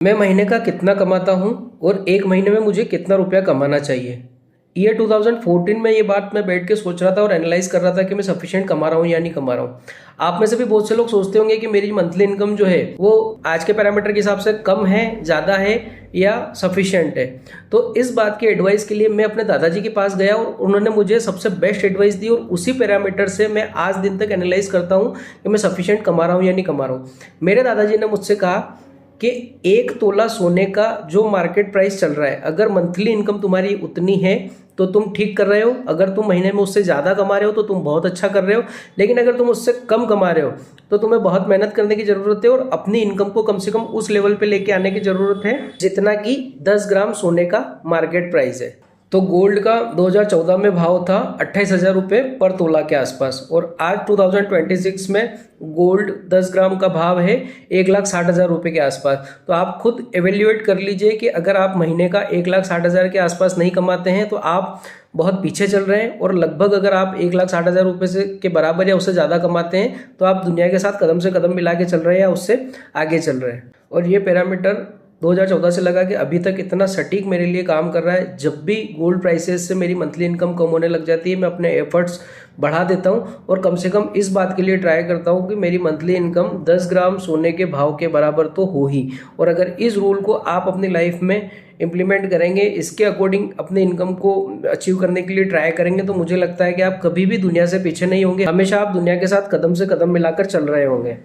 मैं महीने का कितना कमाता हूँ और एक महीने में मुझे कितना रुपया कमाना चाहिए। ईयर 2014 में ये बात मैं बैठ के सोच रहा था और एनालाइज कर रहा था कि मैं सफिशिएंट कमा रहा हूँ या नहीं कमा रहा हूँ। आप में से भी बहुत से लोग सोचते होंगे कि मेरी मंथली इनकम जो है वो आज के पैरामीटर के हिसाब से कम है, ज़्यादा है या सफिशिएंट है। तो इस बात की एडवाइस के लिए मैं अपने दादाजी के पास गया और उन्होंने मुझे सबसे बेस्ट एडवाइस दी और उसी पैरामीटर से मैं आज दिन तक एनालाइज करता हूँ कि मैं सफिशिएंट कमा रहा हूँ या नहीं कमा रहा हूँ। मेरे दादाजी ने मुझसे कहा कि 1 तोला सोने का जो मार्केट प्राइस चल रहा है, अगर मंथली इनकम तुम्हारी उतनी है तो तुम ठीक कर रहे हो। अगर तुम महीने में उससे ज़्यादा कमा रहे हो तो तुम बहुत अच्छा कर रहे हो। लेकिन अगर तुम उससे कम कमा रहे हो तो तुम्हें बहुत मेहनत करने की ज़रूरत है और अपनी इनकम को कम से कम उस लेवल पे लेके आने की ज़रूरत है जितना कि 10 ग्राम सोने का मार्केट प्राइस है। तो गोल्ड का 2014 में भाव था 28,000 रुपये पर तोला के आसपास और आज 2026 में गोल्ड 10 ग्राम का भाव है 1,60,000 रुपये के आसपास। तो आप खुद एवेल्यूएट कर लीजिए कि अगर आप महीने का 1,60,000 के आसपास नहीं कमाते हैं तो आप बहुत पीछे चल रहे हैं और लगभग अगर आप 1,60,000 रुपये से के बराबर या उससे ज़्यादा कमाते हैं तो आप दुनिया के साथ कदम से कदम मिला के चल रहे हैं या उससे आगे चल रहे हैं। और ये पैरामीटर 2014 से लगा कि अभी तक इतना सटीक मेरे लिए काम कर रहा है। जब भी गोल्ड प्राइसेस से मेरी मंथली इनकम कम होने लग जाती है मैं अपने एफर्ट्स बढ़ा देता हूँ और कम से कम इस बात के लिए ट्राई करता हूँ कि मेरी मंथली इनकम 10 ग्राम सोने के भाव के बराबर तो हो ही। और अगर इस रूल को आप अपनी लाइफ में इम्प्लीमेंट करेंगे, इसके अकॉर्डिंग अपने इनकम को अचीव करने के लिए ट्राई करेंगे तो मुझे लगता है कि आप कभी भी दुनिया से पीछे नहीं होंगे, हमेशा आप दुनिया के साथ कदम से कदम मिलाकर चल रहे होंगे।